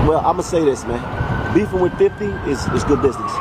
Well, I'm gonna say this, man. Beefing with 50 is good business.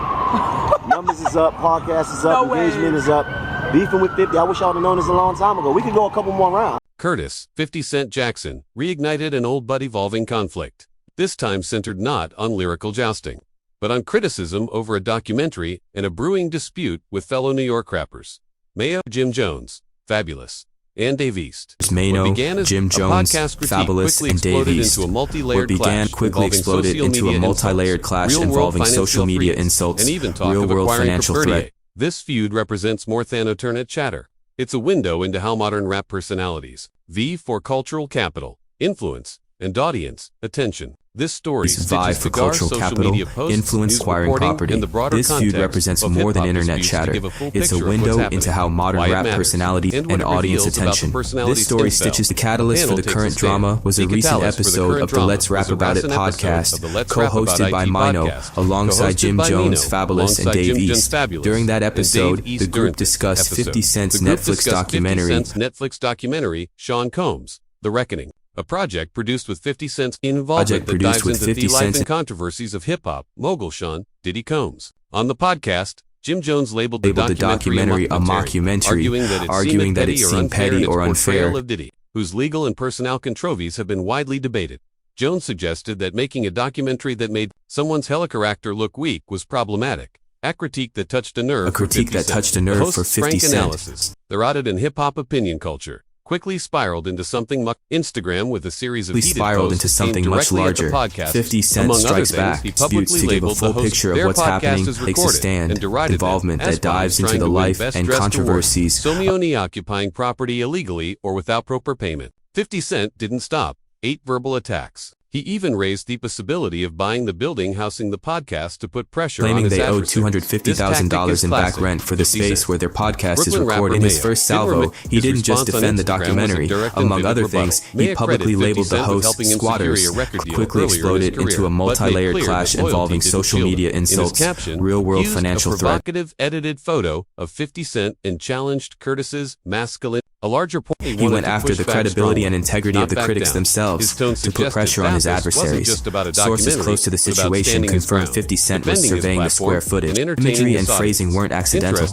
Numbers is up, podcast is up, engagement is up. Beefing with 50, I wish I would have known this a long time ago. We could go a couple more rounds. Curtis, 50 Cent Jackson, reignited an old but evolving conflict. This time centered not on lyrical jousting, but on criticism over a documentary and a brewing dispute with fellow New York rappers. Mayo, Jim Jones, Fabulous, and Dave East. Maino, Jim Jones, Fabulous, and Dave East. What began quickly exploded into a multi-layered clash involving social media insults, and even talk of real-world financial threat. This feud represents more than alternate chatter. It's a window into how modern rap personalities vie for cultural capital, influence, and audience attention. This story vie for cultural capital, influence, acquiring property. This feud represents more than internet chatter. It's a window into how modern rap personality and audience attention. This story stitches the catalyst for the current drama was a recent episode of the Let's Rap About It podcast, co-hosted by Maino, alongside Jim Jones, Fabulous, and Dave East. During that episode, the group discussed 50 Cent's Netflix documentary, Sean Combs, The Reckoning. A project produced with 50 Cent's involvement that dives into the life and controversies of hip-hop mogul Sean Diddy Combs. On the podcast, Jim Jones labeled the documentary a mockumentary, arguing that it seemed petty or unfair. Of Diddy, whose legal and personnel controversies have been widely debated. Jones suggested that making a documentary that made someone's character look weak was problematic. A critique that touched a nerve for 50 Cent. The rotted in hip-hop opinion culture quickly spiraled into something Instagram with a series of heated posts aimed directly at the podcast. 50 Cent strikes back, disputes to give a full picture of what's happening, takes a stand, involvement that dives into the life and controversies. Somioni occupying property illegally or without proper payment. 50 Cent didn't stop. 8 verbal attacks. He even raised the possibility of buying the building housing the podcast to put pressure on his claiming they owed $250,000 in back rent for the space where their podcast is recorded. In his first salvo, he didn't just defend the documentary. Among other things, he publicly labeled the hosts squatters, quickly exploded into a multi-layered clash involving social media insults, real-world financial threat. Provocative edited photo of 50 Cent and challenged Curtis's masculine. A larger point. He went after the credibility and integrity of the critics themselves to put pressure on his adversaries. Sources close to the situation confirmed 50 Cent was surveying the square footage. Imagery and phrasing weren't accidental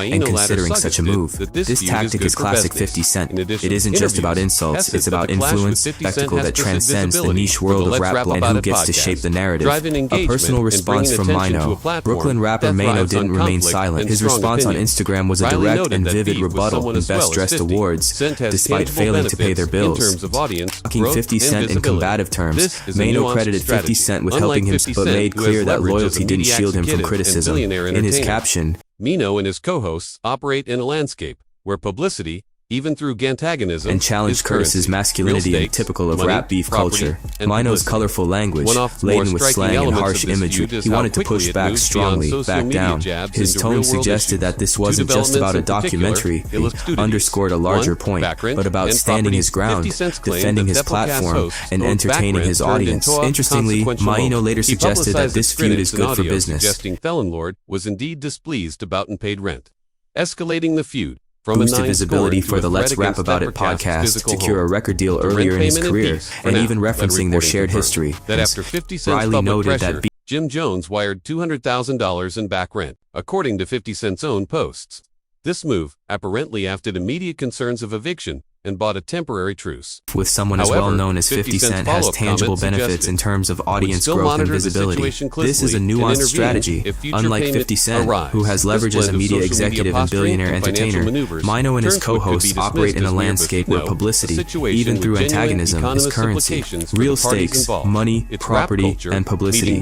in considering such a move. This tactic is classic 50 Cent. It isn't just about insults, it's about influence, spectacle that transcends the niche world of rap and who gets to shape the narrative. A personal response from Maino. Brooklyn rapper Maino didn't remain silent. His response on Instagram was a direct and vivid rebuttal in Best Dressed Awards, despite failing to pay their bills. Mocking 50 Cent in combative terms, Maino credited 50 Cent with helping him, but made clear that loyalty didn't shield him from criticism. In his caption, Maino and his co-hosts operate in a landscape where publicity, even through antagonism, and challenged Curtis's masculinity and typical of rap beef culture. Maino's colorful language, laden with slang and harsh imagery, he wanted to push back strongly, back down. His tone suggested that this wasn't just about a documentary, he underscored a larger point, but about standing his ground, defending his platform, and entertaining his audience. Interestingly, Maino later suggested that this feud is good for business. Suggesting Felon Lord was indeed displeased about unpaid rent. Escalating the feud. Boosted visibility for the Let's Rap About It podcast, secure a record deal earlier in his career, and even referencing their shared history. That after 50 Cent's public pressure, Jim Jones wired $200,000 in back rent, according to 50 Cent's own posts. This move, apparently after immediate concerns of eviction, and bought a temporary truce. With someone as well known as 50 Cent has tangible benefits in terms of audience growth and visibility. This is a nuanced strategy. Unlike 50 Cent, who has leverage as a media executive and billionaire entertainer, Maino and his co-hosts operate in a landscape where publicity, even through antagonism, is currency. Real stakes, money, property, and publicity.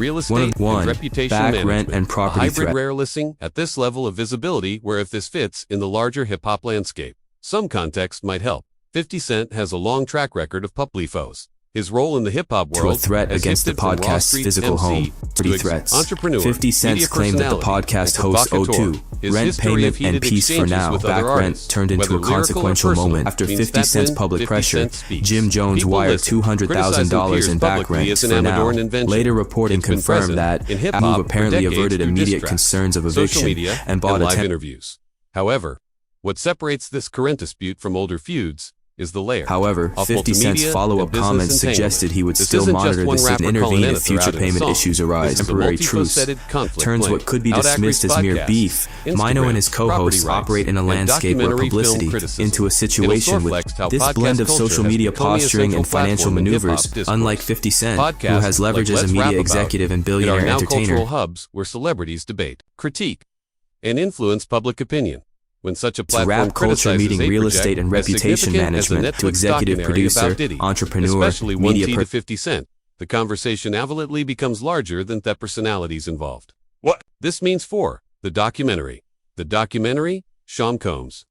One, back rent and property threat. Hybrid rare listing at this level of visibility where if this fits in the larger hip-hop landscape. Some context might help. 50 Cent has a long track record of public foes. His role in the hip-hop world to a threat against the podcast's physical home. 30 threats. 50 Cent's claim that the podcast hosts O2, rent payment and peace for now, back rent turned into a consequential moment. After 50 Cent's public pressure, Jim Jones wired $200,000 in back rent for now. Later reporting confirmed that move apparently averted immediate concerns of eviction and bought live interviews. However, what separates this current dispute from older feuds is the layer. However, Of 50 Cent's multimedia follow-up and comments business suggested he would This still isn't just monitor one this and rapper calling intervene if Zenith future out in a payment song. issues arise. This is a Temporary truce multifaceted conflict turns playing what could be out dismissed as mere Acris beef. podcasts, Maino Instagram, and his co-hosts property rights, operate in a and landscape where documentary film publicity criticism. into a situation It'll with reflect how this podcast blend of culture social has media become the posturing and essential financial platform in maneuvers, hip-hop discourse. unlike 50 Cent, who Podcasts has leverage like as a Let's Rap media About executive and It billionaire are now entertainer. cultural hubs where celebrities debate, critique, and influence public opinion. When such a To platform rap culture criticizes meeting a real project estate and as reputation significant as the management to Netflix executive documentary producer, about Diddy, entrepreneur, especially media 1T to 50 Cent, the conversation inevitably becomes larger than the personalities involved. What? This means for the documentary. The documentary, Sean Combs.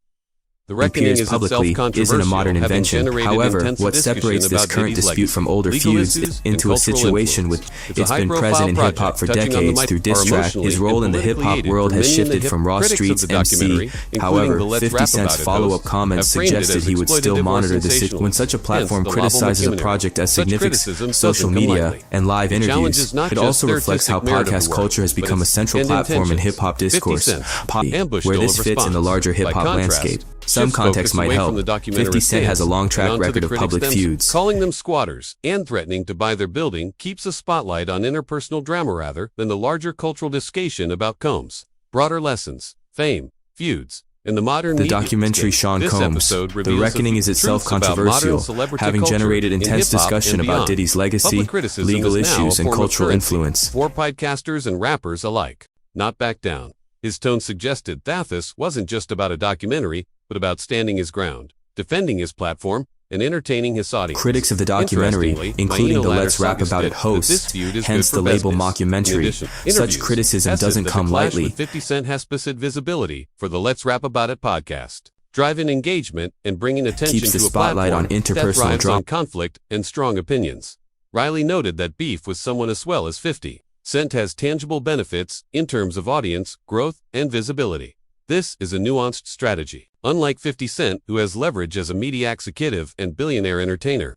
The Reckoning appears is publicly itself controversial, isn't a modern having invention. generated However, intense what discussion separates this about current Diddy's dispute from legacy, older legal feuds issues, and into a cultural situation influence. with It's a it's been high-profile present in project hip-hop for touching on the decades mic through diss are track. emotionally His role in the and hip-hop politically world has aided for many in the shifted from raw critics of streets the MC. documentary, including However, the Let's 50 Rap Cent's About It follow-up hosts, comments have framed it suggested as he would still exploitative or monitor the sensational. when such a platform Hence, the criticizes a Labo project as Such significant criticism social doesn't come media lightly. and live It interviews. challenges not It just also the reflects how artistic merit of the podcast work, culture has but become a its central and platform in intentions. hip-hop 50 discourse, Cent ambushed where ill this fits in the response. larger By hip-hop contrast, landscape. Some shifts context focus might away help. from the documentary 50 Cent has a stance long track and onto record the of critics public themselves. feuds. Calling them squatters and threatening to buy their building keeps a spotlight on interpersonal drama rather than the larger cultural discussion about Combs' broader lessons, fame, feuds, and the modern The media documentary landscape. Sean This Combs, episode The reveals Reckoning is itself truths about modern controversial, celebrity having culture generated in intense hip-hop discussion and about beyond. Diddy's legacy, Public criticism legal is now a issues, and form of cultural currency influence. for podcasters and rappers alike. Not back down. His tone suggested Thafis wasn't just about a documentary, but about standing his ground, defending his platform, and entertaining his audience. Critics of the documentary, including the Let's Rap About It host, hence the label mockumentary. Such criticism doesn't come lightly. 50 Cent has specific visibility for the Let's Rap About It podcast, driving engagement and bringing attention Keeps the to a spotlight on platform that interpersonal thrives drama. on conflict and strong opinions. Riley noted that beef with someone as well as 50 Cent has tangible benefits in terms of audience, growth, and visibility. This is a nuanced strategy. Unlike 50 Cent, who has leverage as a media executive and billionaire entertainer,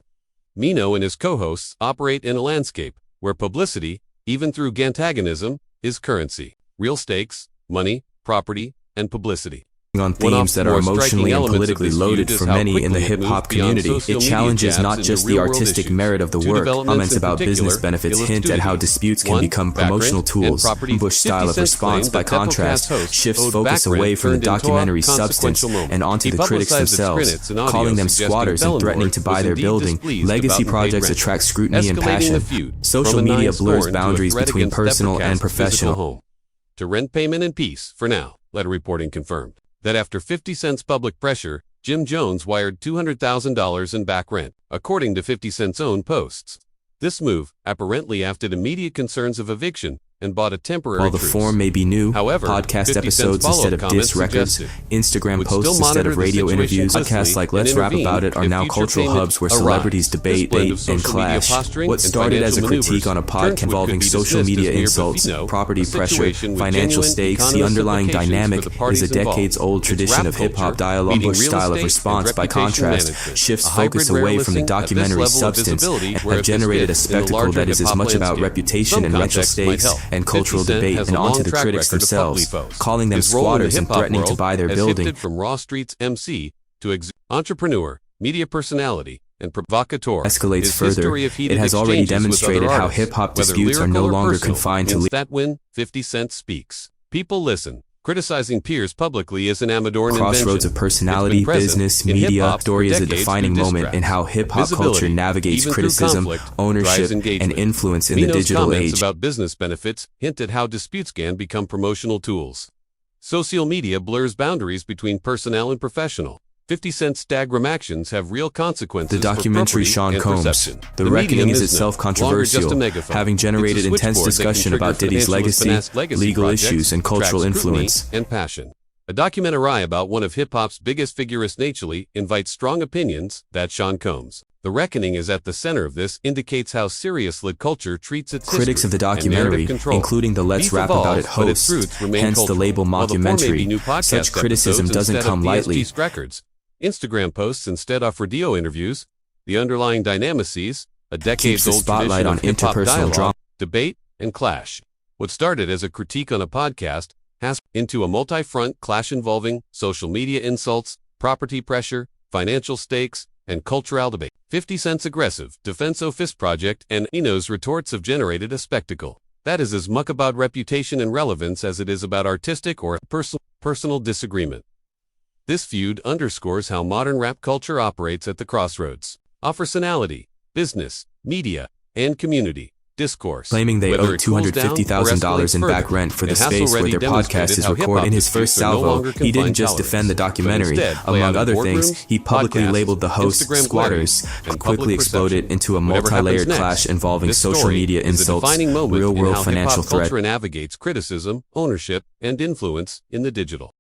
Maino and his co-hosts operate in a landscape where publicity, even through antagonism, is currency. Real stakes, money, property, and publicity. On themes that are emotionally and politically loaded for many in the hip-hop community. It challenges not just the artistic merit of the work. Comments about business benefits hint at how disputes can become promotional tools. Bush style of response, by contrast, shifts focus away from the documentary substance and onto the critics themselves, calling them squatters and threatening to buy their building. Legacy projects attract scrutiny and passion. Social media blurs boundaries between personal and professional. To rent payment in peace, for now, letter reporting confirmed that after 50 Cent's public pressure, Jim Jones wired $200,000 in back rent, according to 50 Cent's own posts. This move, apparently after immediate concerns of eviction, and bought a temporary While the truce. form may be new, However, podcast 50 episodes Cent's instead of follow-up diss records, comments Instagram would posts still instead of monitor the radio situation interviews, closely podcasts like and Let's Rap intervene About It are if now future cultural payment hubs where arrives. celebrities This debate, blend debate, of and social media clash. posturing What and started as a financial critique on a maneuvers pod turns what involving could be social dismissed media as mere insults, beef, property a pressure, situation with financial genuine stakes, the economic underlying implications dynamic for the parties is a involved. decades-old It's tradition rap of hip-hop culture, dialogue. meeting Bush real style of estate response, and by reputation contrast, management. shifts A hybrid focus away from the rare listing at this documentary level of substance visibility and where have it generated a fits in the spectacle larger that is as hip-hop much about landscape. reputation Some and racial context might stakes help. and 50 cultural Cent debate has and a long onto the track critics record of themselves, public foes. calling them His role in the squatters and hip-hop threatening to world buy their has building. shifted from Raw Street's MC to entrepreneur, media personality, and provocateur. Escalates His further. history of heated It has already exchanges with demonstrated other how artists, hip-hop whether disputes are no lyrical or longer personal, confined to means that when 50 Cent speaks, people listen. Criticizing peers publicly is an Amador crossroads invention. of personality, It's been present business, in media. hip-hop Story for is a decades defining through diss moment in tracks. how hip-hop Visibility, culture navigates even through criticism, conflict, ownership, drives and engagement. influence in the Maino's digital comments age. about business benefits hint at how disputes can become promotional tools. Social media blurs boundaries between personnel and professional. 50 Cent's Stagram actions have real consequences. The documentary for Sean and Combs, perception. The medium Reckoning is no itself longer just a controversial, megaphone. having generated It's a intense switchboard that can discussion trigger about Diddy's financial legacy, legal projects, issues, and cultural attract scrutiny influence. and passion. A documentary about one of hip-hop's biggest figures nationally invites strong opinions. That Sean Combs. The Reckoning is at the center of this, indicates how seriously culture treats its Critics of the history and documentary, narrative control. including the Let's Beef Rap evolves, About It but its hosts, roots remain hence the cultural. label While the form may be new mockumentary. podcast Such criticism episodes doesn't instead come of lightly. DSG's records, Instagram posts instead offer Dio interviews, the underlying dynamics, a decades-old spotlight tradition on of hip-hop interpersonal dialogue, drama. debate, and clash. What started as a critique on a podcast has into a multi-front clash involving social media insults, property pressure, financial stakes, and cultural debate. 50 Cent's aggressive defense-o fist project and Maino's retorts have generated a spectacle that is as much about reputation and relevance as it is about artistic or personal disagreement. This feud underscores how modern rap culture operates at the crossroads of personality, business, media, and community discourse. Claiming they owe $250,000 in back rent for the space where their podcast is recorded. In his first salvo, he didn't just defend the documentary. Among other things, he publicly labeled the hosts squatters and quickly exploded into a multi-layered clash involving social media insults, real-world financial threat. Culture navigates criticism, ownership, and influence in the digital